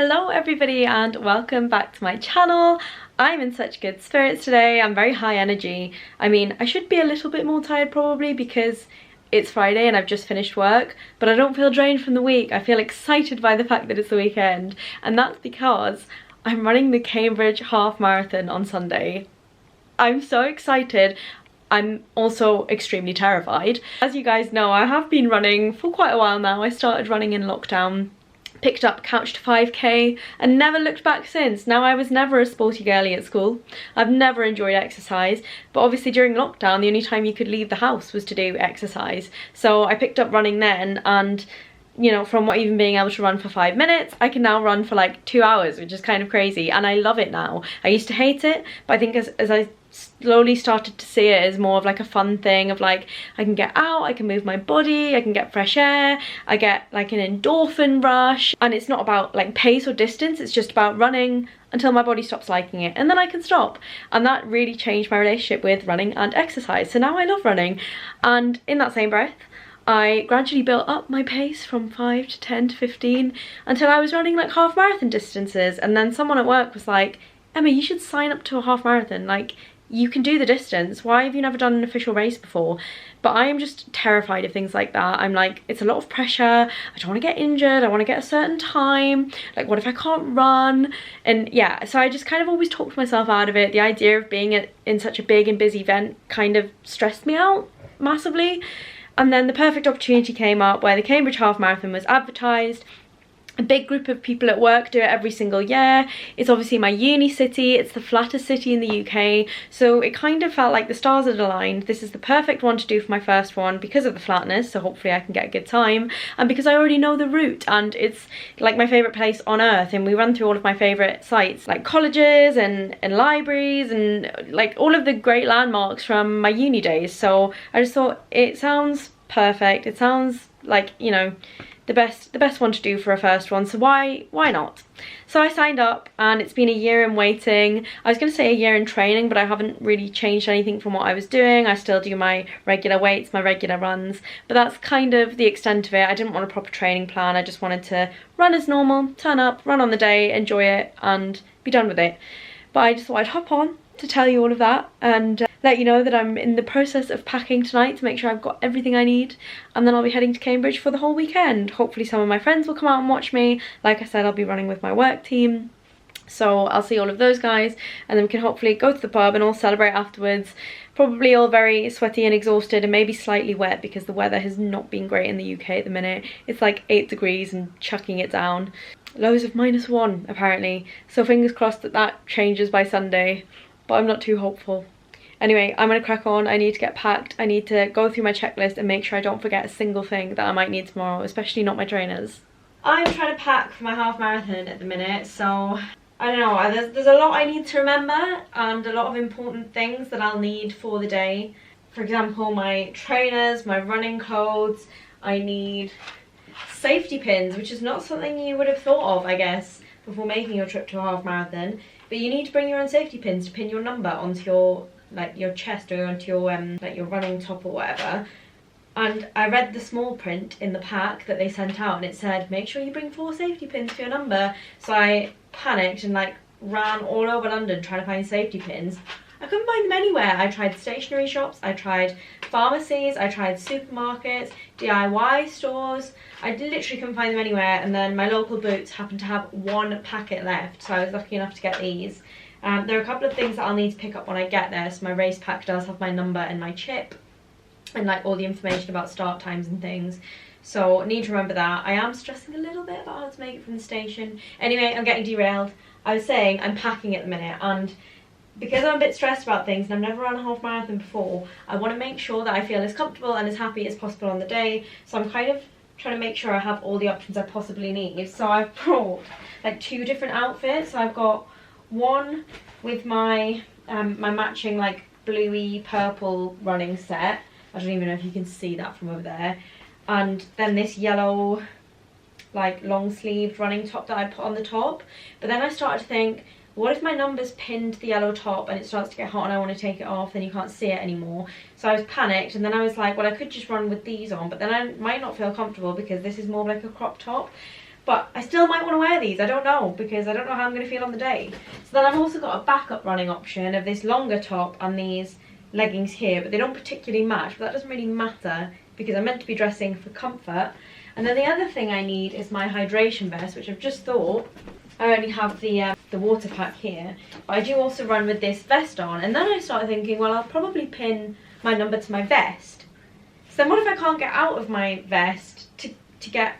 Hello everybody and welcome back to my channel. I'm in such good spirits today. I'm very high energy. I mean, I should be a little bit more tired probably because it's Friday and I've just finished work, but I don't feel drained from the week. I feel excited by the fact that it's the weekend, and that's because I'm running the Cambridge half marathon on Sunday. I'm so excited. I'm also extremely terrified. As you guys know, I have been running for quite a while now. I started running in lockdown, picked up Couch to 5k and never looked back since. Now, I was never a sporty girly at school. I've never enjoyed exercise, but obviously during lockdown the only time you could leave the house was to do exercise. So I picked up running then, and you know, from not even being able to run for 5 minutes, I can now run for like 2 hours, which is kind of crazy, and I love it now. I used to hate it, but I think as I slowly started to see it as more of like a fun thing of like, I can get out, I can move my body, I can get fresh air, I get like an endorphin rush, and it's not about like pace or distance, it's just about running until my body stops liking it, and then I can stop. And that really changed my relationship with running and exercise, so now I love running. And in that same breath, I gradually built up my pace from 5 to 10 to 15 until I was running like half marathon distances. And then someone at work was like, Emma, you should sign up to a half marathon, like you can do the distance, why have you never done an official race before? But I am just terrified of things like that. I'm like, it's a lot of pressure, I don't want to get injured, I want to get a certain time, like what if I can't run? And yeah, so I just kind of always talked myself out of it. The idea of being in such a big and busy event kind of stressed me out massively. And then the perfect opportunity came up where the Cambridge Half Marathon was advertised. A big group of people at work do it every single year. It's obviously my uni city, it's the flattest city in the UK, so it kind of felt like the stars had aligned. This is the perfect one to do for my first one because of the flatness, so hopefully I can get a good time, and because I already know the route, and it's like my favourite place on earth, and we run through all of my favourite sites like colleges and libraries and like all of the great landmarks from my uni days. So I just thought it sounds perfect, it sounds like, you know, the best one to do for a first one, so why not? So I signed up, and it's been a year in waiting. I was going to say a year in training, but I haven't really changed anything from what I was doing. I still do my regular weights, my regular runs, but that's kind of the extent of it. I didn't want a proper training plan. I just wanted to run as normal, turn up, run on the day, enjoy it, and be done with it. But I just thought I'd hop on to tell you all of that and let you know that I'm in the process of packing tonight to make sure I've got everything I need, and then I'll be heading to Cambridge for the whole weekend. Hopefully some of my friends will come out and watch me. Like I said, I'll be running with my work team, so I'll see all of those guys, and then we can hopefully go to the pub and all celebrate afterwards. Probably all very sweaty and exhausted and maybe slightly wet because the weather has not been great in the UK at the minute. It's like 8 degrees and chucking it down. Lows of -1 apparently, so fingers crossed that that changes by Sunday, but I'm not too hopeful. Anyway, I'm gonna crack on. I need to get packed. I need to go through my checklist and make sure I don't forget a single thing that I might need tomorrow, especially not my trainers. I'm trying to pack for my half marathon at the minute, so I don't know, there's a lot I need to remember and a lot of important things that I'll need for the day. For example, my trainers, my running codes, I need safety pins, which is not something you would have thought of, I guess, before making your trip to a half marathon. But you need to bring your own safety pins to pin your number onto your chest or onto your like your running top or whatever. And I read the small print in the pack that they sent out, and it said make sure you bring 4 safety pins for your number. So I panicked and like ran all over London trying to find safety pins. I couldn't find them anywhere. I tried stationery shops, I tried pharmacies, I tried supermarkets, DIY stores. I literally couldn't find them anywhere, and then my local Boots happened to have 1 packet left, so I was lucky enough to get these. There are a couple of things that I'll need to pick up when I get there. So my race pack does have my number and my chip and like all the information about start times and things, so I need to remember that. I am stressing a little bit about how to make it from the station. Anyway, I'm getting derailed. I was saying I'm packing at the minute, and because I'm a bit stressed about things and I've never run a half marathon before, I want to make sure that I feel as comfortable and as happy as possible on the day. So I'm kind of trying to make sure I have all the options I possibly need. So I've brought like 2 different outfits. So I've got one with my my matching like bluey purple running set. I don't even know if you can see that from over there. And then this yellow like long sleeved running top that I put on the top. But then I started to think, what if my number's pinned to the yellow top and it starts to get hot and I want to take it off, then you can't see it anymore. So I was panicked, and then I was like, well, I could just run with these on, but then I might not feel comfortable because this is more like a crop top. but I still might want to wear these. I don't know, because I don't know how I'm going to feel on the day. So then I've also got a backup running option of this longer top and these leggings here, but they don't particularly match, but that doesn't really matter because I'm meant to be dressing for comfort. And then the other thing I need is my hydration vest, which I've just thought, I only have the water pack here, but I do also run with this vest on. And then I started thinking, well, I'll probably pin my number to my vest. So then what if I can't get out of my vest to get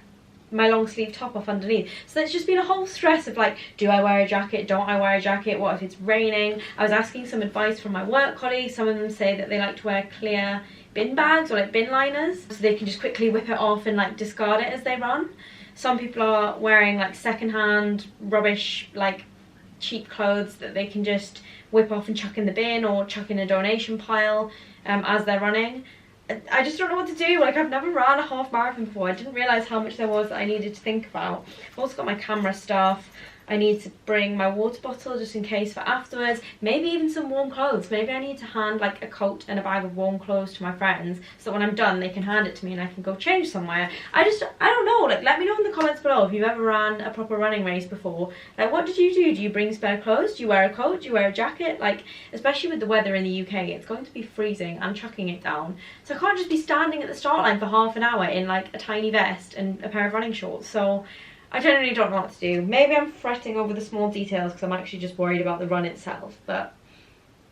my long sleeve top off underneath? So it's just been a whole stress of like, do I wear a jacket, don't I wear a jacket, what if it's raining? I was asking some advice from my work colleagues. Some of them say that they like to wear clear bin bags or like bin liners, so they can just quickly whip it off and like discard it as they run. Some people are wearing like secondhand rubbish, like cheap clothes that they can just whip off and chuck in the bin or chuck in a donation pile as they're running. I just don't know what to do. Like, I've never ran a half marathon before. I didn't realise how much there was that I needed to think about. I've also got my camera stuff. I need to bring my water bottle just in case for afterwards. Maybe even some warm clothes. Maybe I need to hand like a coat and a bag of warm clothes to my friends so that when I'm done they can hand it to me and I can go change somewhere. I don't know. Like, let me know in the comments below if you've ever ran a proper running race before. Like, what did you do? Do you bring spare clothes? Do you wear a coat? Do you wear a jacket? Like, especially with the weather in the UK, it's going to be freezing and chucking it down. So I can't just be standing at the start line for half an hour in like a tiny vest and a pair of running shorts. So I genuinely don't know what to do. Maybe I'm fretting over the small details because I'm actually just worried about the run itself, but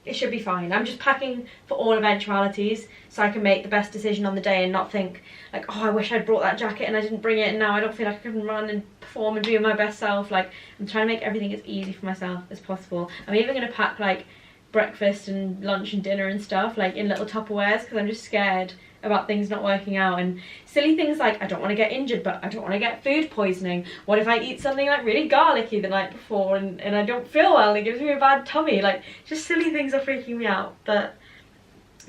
it should be fine. I'm just packing for all eventualities so I can make the best decision on the day and not think like, oh, I wish I'd brought that jacket and I didn't bring it and now I don't feel like I can run and perform and be my best self. Like, I'm trying to make everything as easy for myself as possible. I'm even going to pack like breakfast and lunch and dinner and stuff like in little Tupperwares because I'm just scared about things not working out, and silly things like I don't want to get injured but I don't want to get food poisoning. What if I eat something like really garlicky the night before and I don't feel well and it gives me a bad tummy? Like, just silly things are freaking me out. But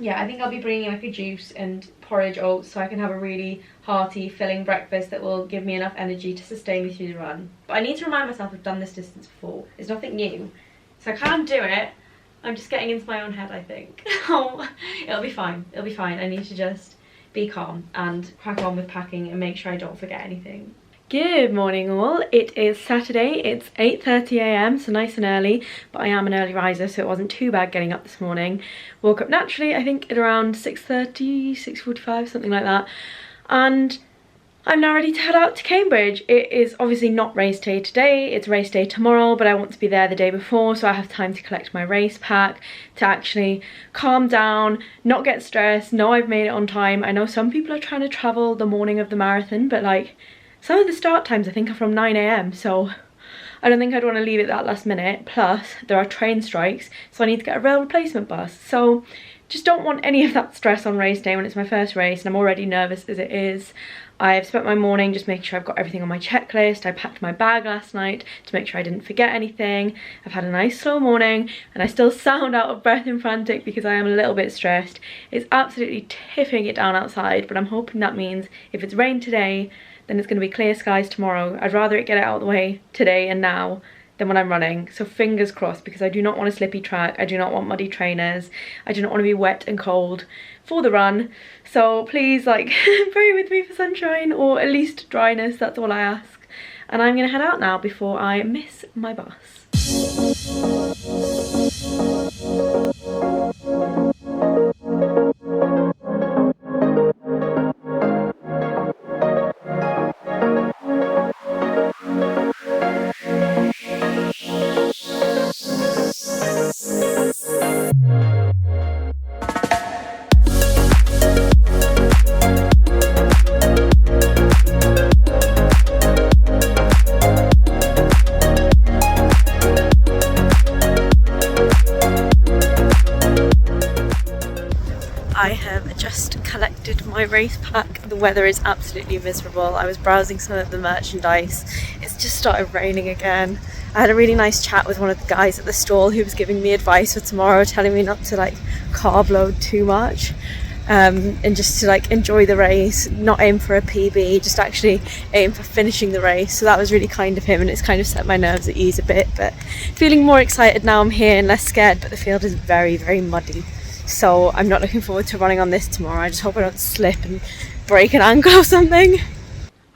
yeah, I think I'll be bringing like a juice and porridge oats so I can have a really hearty filling breakfast that will give me enough energy to sustain me through the run. But I need to remind myself I've done this distance before. It's nothing new, so I can do it. I'm just getting into my own head, I think. It'll be fine. It'll be fine. I need to just be calm and crack on with packing and make sure I don't forget anything. Good morning all. It is Saturday. It's 8:30 AM, so nice and early, but I am an early riser, so it wasn't too bad getting up this morning. Woke up naturally, I think at around 6:30, 6:45, something like that. And I'm now ready to head out to Cambridge. It is obviously not race day today, it's race day tomorrow, but I want to be there the day before so I have time to collect my race pack, to actually calm down, not get stressed, know I've made it on time. I know some people are trying to travel the morning of the marathon, but like, some of the start times I think are from 9 AM, so I don't think I'd want to leave it that last minute. Plus, there are train strikes, so I need to get a rail replacement bus. So just don't want any of that stress on race day when it's my first race and I'm already nervous as it is. I've spent my morning just making sure I've got everything on my checklist. I packed my bag last night to make sure I didn't forget anything. I've had a nice slow morning and I still sound out of breath and frantic because I am a little bit stressed. It's absolutely tipping it down outside, but I'm hoping that means if it's rained today, then it's going to be clear skies tomorrow. I'd rather it get out of the way today and now than when I'm running, so fingers crossed, because I do not want a slippy track, I do not want muddy trainers, I do not want to be wet and cold for the run. So please, like, pray with me for sunshine or at least dryness, that's all I ask. And I'm gonna head out now before I miss my bus. I have just collected my race pack. The weather is absolutely miserable. I was browsing some of the merchandise. It's just started raining again. I had a really nice chat with one of the guys at the stall who was giving me advice for tomorrow, telling me not to like carb load too much and just to like enjoy the race, not aim for a PB, just actually aim for finishing the race. So that was really kind of him and it's kind of set my nerves at ease a bit, but feeling more excited now I'm here and less scared, but the field is very, very muddy. So I'm not looking forward to running on this tomorrow. I just hope I don't slip and break an ankle or something.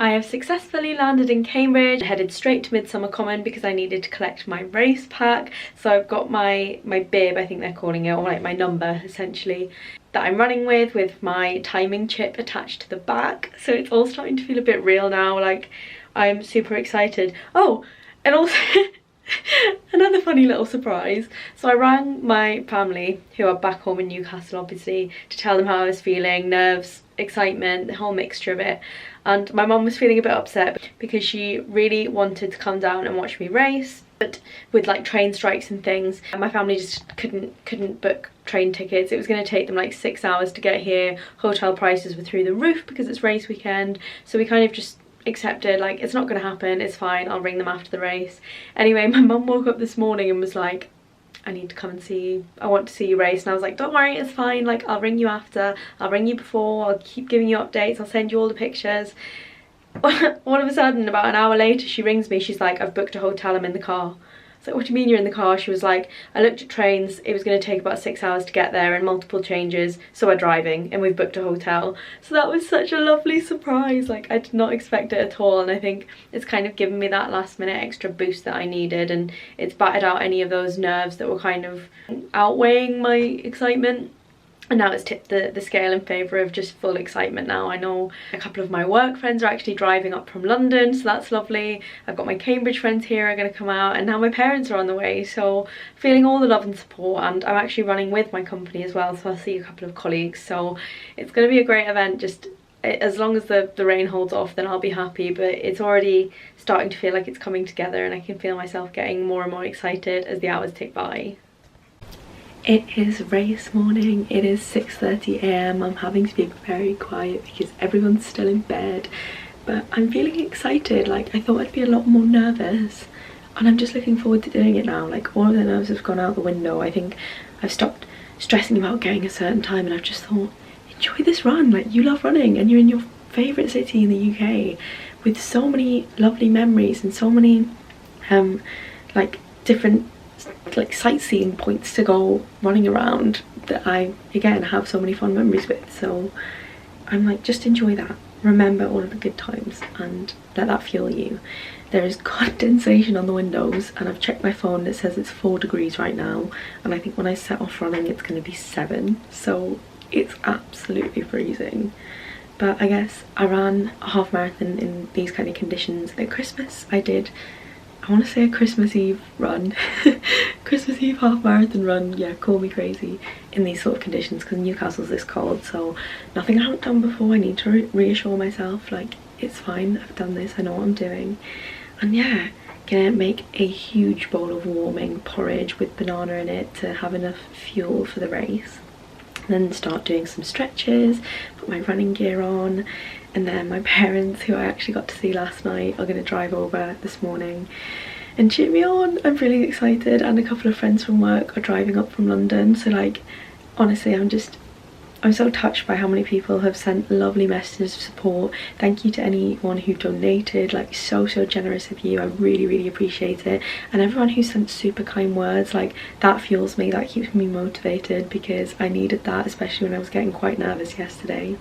I have successfully landed in Cambridge. I headed straight to Midsummer Common because I needed to collect my race pack. So I've got my bib, I think they're calling it, or like my number essentially, that I'm running with my timing chip attached to the back. So it's all starting to feel a bit real now. Like, I'm super excited. Oh, and also another funny little surprise. So I rang my family, who are back home in Newcastle obviously, to tell them how I was feeling, nerves, excitement, the whole mixture of it. And my mum was feeling a bit upset because she really wanted to come down and watch me race, but with like train strikes and things, and my family just couldn't book train tickets. It was going to take them like 6 hours to get here. Hotel prices were through the roof because it's race weekend, so we kind of just accepted, like, it's not going to happen, it's fine, I'll ring them after the race. Anyway, my mum woke up this morning and was like, I need to come and see you, I want to see you race. And I was like, don't worry, it's fine, like, I'll ring you after, I'll ring you before, I'll keep giving you updates, I'll send you all the pictures. All of a sudden, about an hour later, she rings me, she's like, I've booked a hotel, I'm in the car. I was like, what do you mean you're in the car? She was like, I looked at trains, it was going to take about 6 hours to get there and multiple changes, so we're driving and we've booked a hotel. So that was such a lovely surprise. Like, I did not expect it at all, and I think it's kind of given me that last minute extra boost that I needed, and it's battered out any of those nerves that were kind of outweighing my excitement. And now it's tipped the scale in favour of just full excitement now. I know a couple of my work friends are actually driving up from London, so that's lovely. I've got my Cambridge friends here are going to come out, and now my parents are on the way, so feeling all the love and support. And I'm actually running with my company as well, so I'll see a couple of colleagues. So it's going to be a great event. Just as long as the rain holds off, then I'll be happy, but it's already starting to feel like it's coming together, and I can feel myself getting more and more excited as the hours tick by. It is race morning, it is 6:30 AM. I'm having to be very quiet because everyone's still in bed, but I'm feeling excited. Like, I thought I'd be a lot more nervous, and I'm just looking forward to doing it now. Like, all of the nerves have gone out the window. I think I've stopped stressing about getting a certain time, and I've just thought, enjoy this run. Like, you love running and you're in your favourite city in the UK with so many lovely memories and so many like different like sightseeing points to go running around that I again have so many fond memories with. So I'm like, just enjoy that, remember all of the good times and let that fuel you. There is condensation on the windows, and I've checked my phone, it says it's 4 degrees right now, and I think when I set off running it's going to be 7, so it's absolutely freezing. But I guess I ran a half marathon in these kind of conditions at Christmas. I want to say a Christmas Eve run, Christmas Eve half marathon run, yeah, call me crazy, in these sort of conditions because Newcastle's this cold, so nothing I haven't done before. I need to reassure myself, like, it's fine, I've done this, I know what I'm doing. And yeah, gonna make a huge bowl of warming porridge with banana in it to have enough fuel for the race. And then start doing some stretches, put my running gear on, and then my parents, who I actually got to see last night, are going to drive over this morning and cheer me on. I'm really excited, and a couple of friends from work are driving up from London. So like, honestly, I'm so touched by how many people have sent lovely messages of support. Thank you to anyone who donated, like, so generous of you. I really appreciate it. And everyone who sent super kind words, like, that fuels me, that keeps me motivated, because I needed that, especially when I was getting quite nervous yesterday.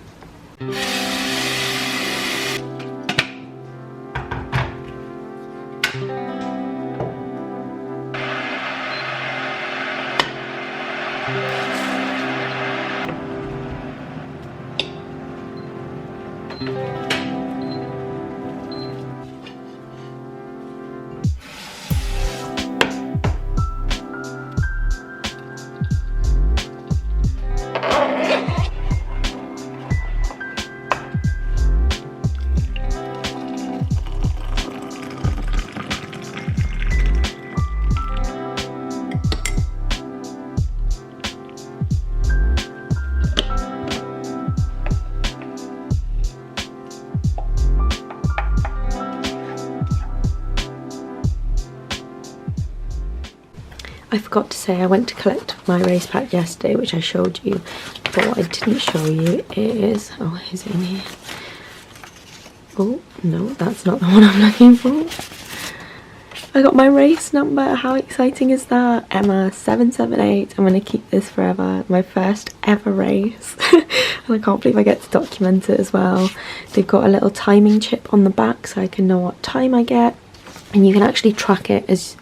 I forgot to say I went to collect my race pack yesterday, which I showed you, but what I didn't show you is, oh, is it in here? Oh, no, that's not the one I'm looking for. I got my race number. How exciting is that? Emma 778. I'm going to keep this forever. My first ever race. And I can't believe I get to document it as well. They've got a little timing chip on the back so I can know what time I get. And you can actually track it as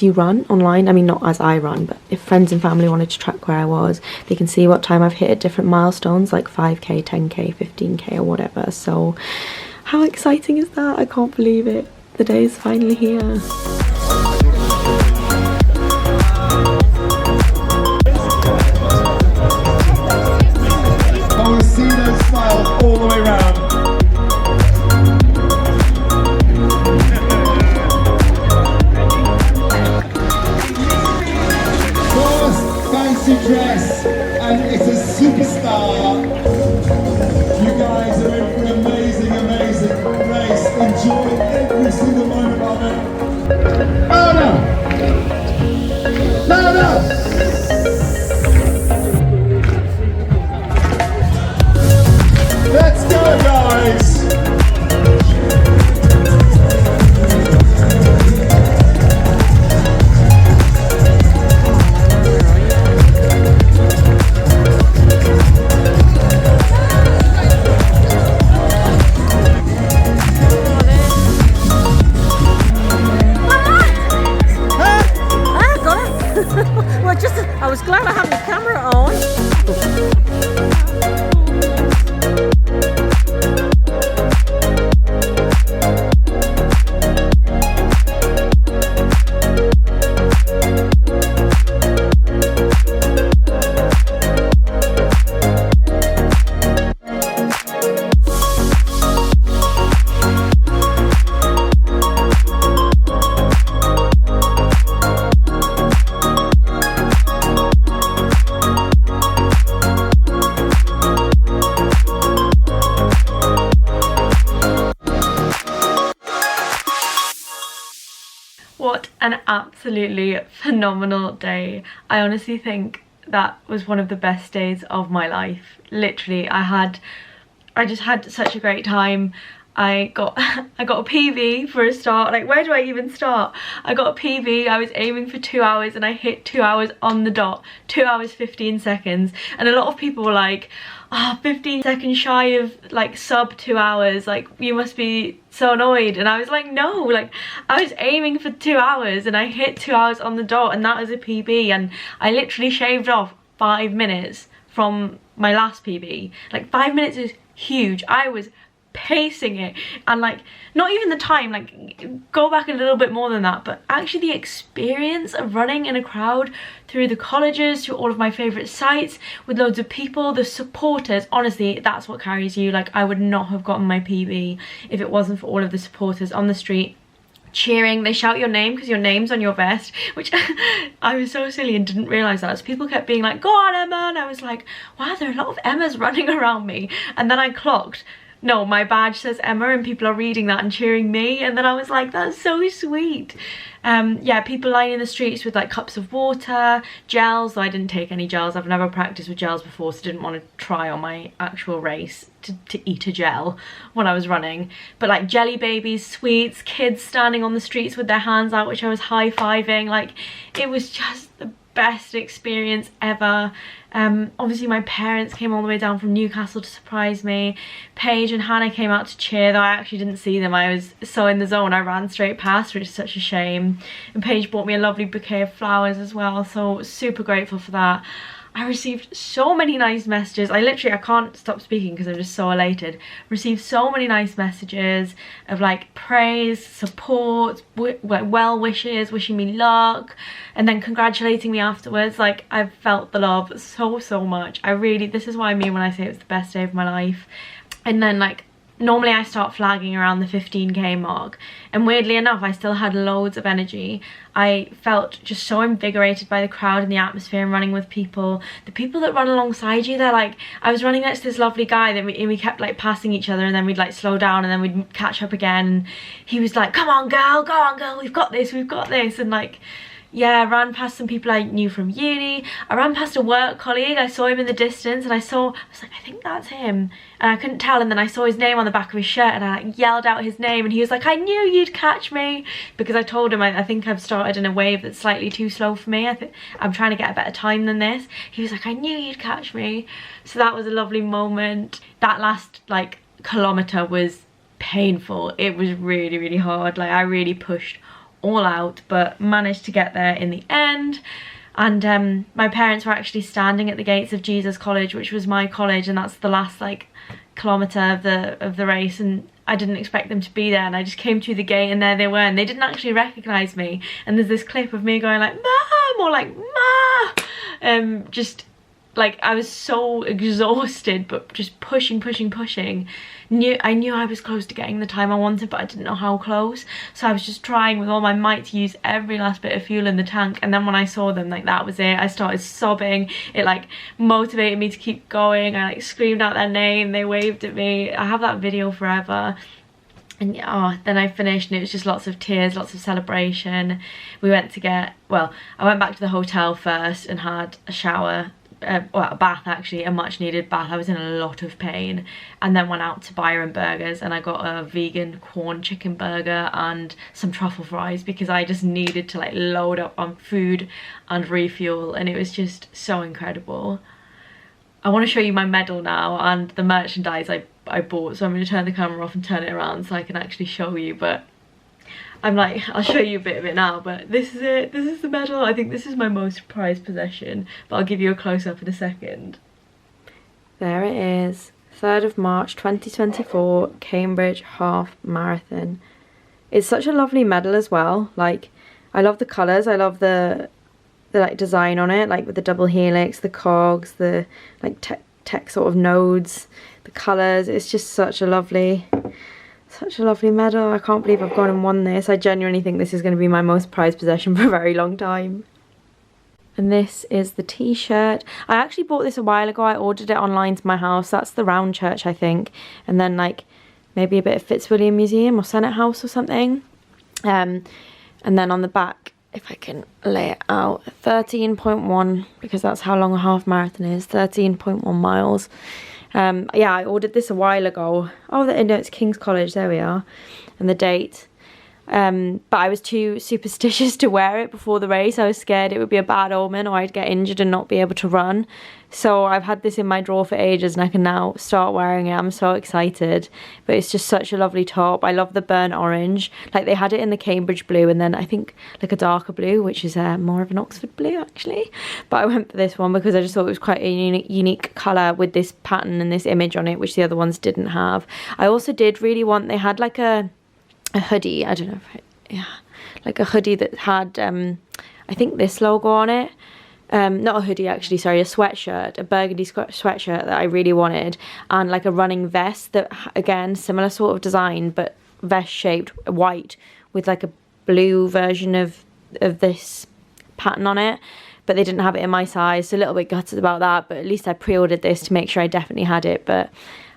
you run online. I mean, not as I run, but if friends and family wanted to track where I was, they can see what time I've hit at different milestones, like 5k, 10k, 15k or whatever. So how exciting is that? I can't believe it. The day is finally here. I want to see those smiles all the way around. Fancy dress, and it's a superstar. You guys are in for an amazing, amazing race. Enjoy every single moment of it. Oh no! No, no! Let's go, guys! I was glad I had my camera on. What an absolutely phenomenal day. I honestly think that was one of the best days of my life. Literally, I just had such a great time. I got a PB for a start. Like, where do I even start? I got a PB, I was aiming for 2 hours and I hit 2 hours on the dot. 2 hours 15 seconds. And a lot of people were like, oh, 15 seconds shy of like sub 2 hours, like you must be so annoyed. And I was like, no, like I was aiming for 2 hours and I hit 2 hours on the dot, and that was a PB. And I literally shaved off 5 minutes from my last PB. Like 5 minutes is huge. I was pacing it, and like not even the time, like go back a little bit more than that, but actually the experience of running in a crowd through the colleges, through all of my favorite sites with loads of people, the supporters, honestly that's what carries you. Like I would not have gotten my PB if it wasn't for all of the supporters on the street cheering. They shout your name because your name's on your vest, which I was so silly and didn't realise that. So people kept being like, go on Emma, and I was like, wow, there are a lot of Emmas running around me. And then I clocked, no, my badge says Emma and people are reading that and cheering me. And then I was like, that's so sweet. Yeah, people lining the streets with like cups of water, gels. Though I didn't take any gels. I've never practiced with gels before, so didn't want to try on my actual race to eat a gel when I was running. But like jelly babies, sweets, kids standing on the streets with their hands out, which I was high-fiving. Like it was just the best experience ever. Obviously my parents came all the way down from Newcastle to surprise me. Paige and Hannah came out to cheer, though I actually didn't see them. I was so in the zone I ran straight past, which is such a shame. And Paige bought me a lovely bouquet of flowers as well, so super grateful for that. I received so many nice messages. I can't stop speaking because I'm just so elated. Received so many nice messages of like praise, support, well wishes, wishing me luck, and then congratulating me afterwards. Like I've felt the love so much. This is what I mean when I say it was the best day of my life. And then like normally I start flagging around the 15k mark, and weirdly enough I still had loads of energy. I felt just so invigorated by the crowd and the atmosphere and running with people. The people that run alongside you, they're like, I was running next to this lovely guy, then we kept like passing each other, and then we'd like slow down and then we'd catch up again, and he was like, come on girl, we've got this, and like yeah, I ran past some people I knew from uni. I ran past a work colleague. I saw him in the distance and I was like, I think that's him. And I couldn't tell, and then I saw his name on the back of his shirt and I like yelled out his name and he was like, I knew you'd catch me, because I told him I think I've started in a wave that's slightly too slow for me. I'm trying to get a better time than this. He was like, I knew you'd catch me. So that was a lovely moment. That last like kilometre was painful. It was really, really hard. Like I really pushed all out, but managed to get there in the end. And my parents were actually standing at the gates of Jesus College, which was my college, and that's the last like kilometre of the race, and I didn't expect them to be there, and I just came through the gate and there they were, and they didn't actually recognise me. And there's this clip of me going like, Mom, or like, Ma, just like I was so exhausted, but just pushing. I knew I was close to getting the time I wanted, but I didn't know how close. So I was just trying with all my might to use every last bit of fuel in the tank. And then when I saw them, like that was it. I started sobbing. It like motivated me to keep going. I like screamed out their name. They waved at me. I have that video forever. And then I finished and it was just lots of tears, lots of celebration. We went to I went back to the hotel first and had a shower. A bath, actually, a much needed bath. I was in a lot of pain, and then went out to Byron Burgers and I got a vegan corn chicken burger and some truffle fries, because I just needed to like load up on food and refuel, and it was just so incredible. I want to show you my medal now and the merchandise I bought, so I'm going to turn the camera off and turn it around so I can actually show you, but I'm like, I'll show you a bit of it now, but this is it. This is the medal. I think this is my most prized possession, but I'll give you a close-up in a second. There it is. 3rd of March 2024, Cambridge Half Marathon. It's such a lovely medal as well. Like, I love the colours. I love the like design on it, like with the double helix, the cogs, the like tech sort of nodes, the colours. It's just such a lovely medal. I can't believe I've gone and won this. I genuinely think this is going to be my most prized possession for a very long time. And this is the t-shirt. I actually bought this a while ago. I ordered it online to my house. That's the Round Church, I think. And then like maybe a bit of Fitzwilliam Museum or Senate House or something. And then on the back, if I can lay it out, 13.1, because that's how long a half marathon is, 13.1 miles. Yeah, I ordered this a while ago. Oh, no, it's King's College, there we are, and the date. But I was too superstitious to wear it before the race. I was scared it would be a bad omen or I'd get injured and not be able to run. So I've had this in my drawer for ages and I can now start wearing it. I'm so excited. But it's just such a lovely top. I love the burnt orange. Like they had it in the Cambridge blue and then I think like a darker blue, which is more of an Oxford blue actually. But I went for this one because I just thought it was quite a unique colour with this pattern and this image on it, which the other ones didn't have. I also did really want, they had like a hoodie, I don't know if like a hoodie that had I think this logo on it, not a hoodie actually, sorry, a sweatshirt, a burgundy sweatshirt that I really wanted, and like a running vest that, again, similar sort of design but vest shaped, white with like a blue version of this pattern on it, but they didn't have it in my size, so a little bit gutted about that, but at least I pre-ordered this to make sure I definitely had it. But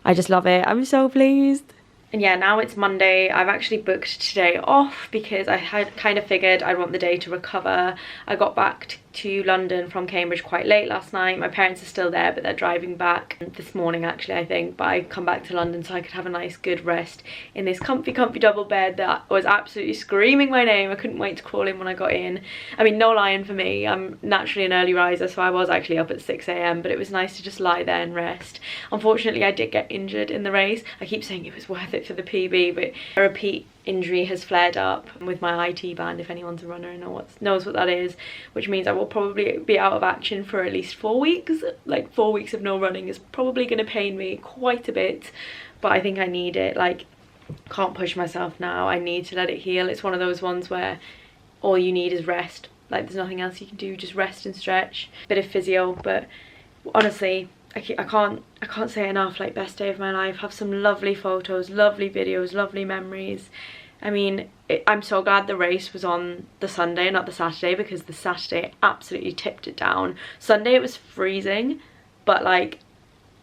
I just love it. I'm so pleased. And yeah, now it's Monday. I've actually booked today off because I had kind of figured I'd want the day to recover. I got back to London from Cambridge quite late last night. My parents are still there, but they're driving back this morning actually, I think. But I come back to London so I could have a nice good rest in this comfy double bed that was absolutely screaming my name. I couldn't wait to crawl in when I got in. I mean, no lying for me. I'm naturally an early riser, so I was actually up at 6 AM, but it was nice to just lie there and rest. Unfortunately, I did get injured in the race. I keep saying it was worth it for the PB, but a repeat injury has flared up with my IT band, if anyone's a runner and knows what that is, which means I will probably be out of action for at least 4 weeks. Like 4 weeks of no running is probably going to pain me quite a bit, but I think I need it. Like, can't push myself now. I need to let it heal. It's one of those ones where all you need is rest. Like, there's nothing else you can do, just rest and stretch, bit of physio. But honestly, I can't say enough, like, best day of my life. Have some lovely photos, lovely videos, lovely memories. I mean, I'm so glad the race was on the Sunday, not the Saturday, because the Saturday absolutely tipped it down. Sunday it was freezing, but like,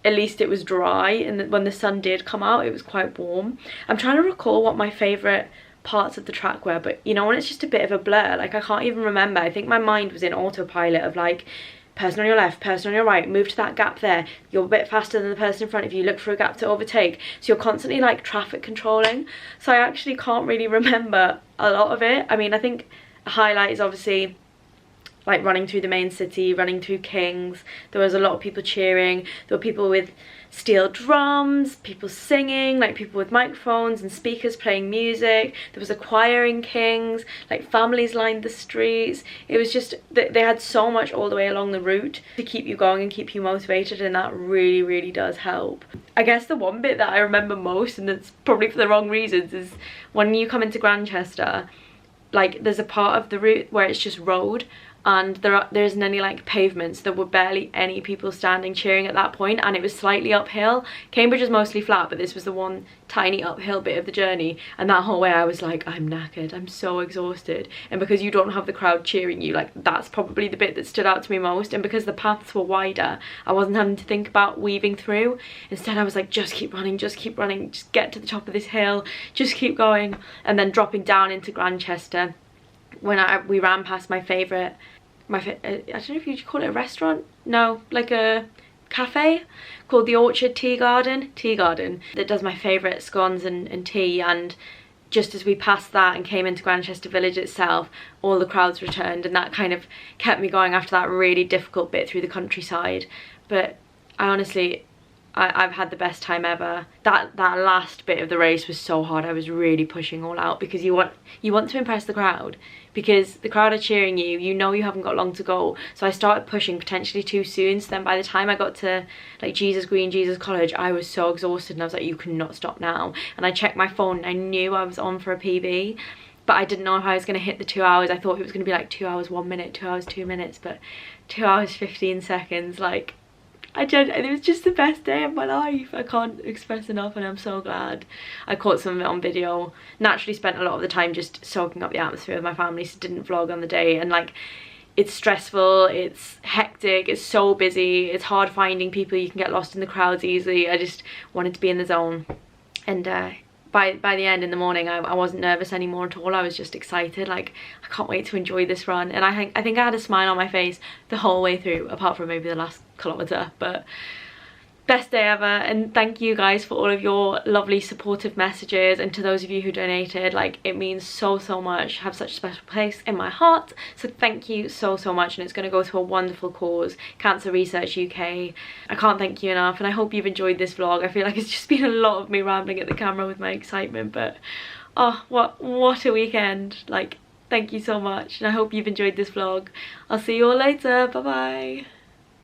at least it was dry, and when the sun did come out, it was quite warm. I'm trying to recall what my favourite parts of the track were, but you know, when it's just a bit of a blur, like I can't even remember. I think my mind was in autopilot of like, person on your left, person on your right, move to that gap there, you're a bit faster than the person in front of you, look for a gap to overtake. So you're constantly like traffic controlling, so I actually can't really remember a lot of it. I mean, I think a highlight is obviously like running through the main city, running through King's. There was a lot of people cheering. There were people with steel drums, people singing, like people with microphones and speakers playing music. There was a choir in King's, like families lined the streets. It was just, they had so much all the way along the route to keep you going and keep you motivated, and that really, really does help. I guess the one bit that I remember most, and that's probably for the wrong reasons, is when you come into Grantchester, like there's a part of the route where it's just road, and there isn't any like pavements. There were barely any people standing cheering at that point, and it was slightly uphill. Cambridge is mostly flat, but this was the one tiny uphill bit of the journey, and that whole way I was like, I'm knackered, I'm so exhausted. And because you don't have the crowd cheering you, like that's probably the bit that stood out to me most. And because the paths were wider, I wasn't having to think about weaving through. Instead I was like, just keep running, just get to the top of this hill, just keep going. And then dropping down into Grantchester, when we ran past my favourite, I don't know if you'd call it a restaurant, no, like a cafe called the Orchard Tea Garden, that does my favourite scones and tea. And just as we passed that and came into Grantchester village itself, all the crowds returned, and that kind of kept me going after that really difficult bit through the countryside. But I honestly, I've had the best time ever. That last bit of the race was so hard. I was really pushing all out, because you want to impress the crowd, because the crowd are cheering you, you know you haven't got long to go. So I started pushing potentially too soon, so then by the time I got to like Jesus Green, Jesus College, I was so exhausted, and I was like, you cannot stop now. And I checked my phone and I knew I was on for a PB, but I didn't know if I was going to hit the 2 hours. I thought it was going to be like 2 hours 1 minute, 2 hours 2 minutes, but 2 hours 15 seconds. Like, it was just the best day of my life. I can't express enough, and I'm so glad I caught some of it on video. Naturally spent a lot of the time just soaking up the atmosphere with my family, so didn't vlog on the day. And like, it's stressful, it's hectic, it's so busy, it's hard finding people, you can get lost in the crowds easily. I just wanted to be in the zone. And by the end in the morning, I wasn't nervous anymore at all. I was just excited, like I can't wait to enjoy this run. And I think I had a smile on my face the whole way through, apart from maybe the last kilometre. But best day ever, and thank you guys for all of your lovely supportive messages, and to those of you who donated, like it means so much. I have such a special place in my heart, so thank you so much. And it's going to go to a wonderful cause, Cancer Research UK. I can't thank you enough, and I hope you've enjoyed this vlog. I feel like it's just been a lot of me rambling at the camera with my excitement, but oh, what a weekend. Like, thank you so much, and I hope you've enjoyed this vlog. I'll see you all later. Bye bye.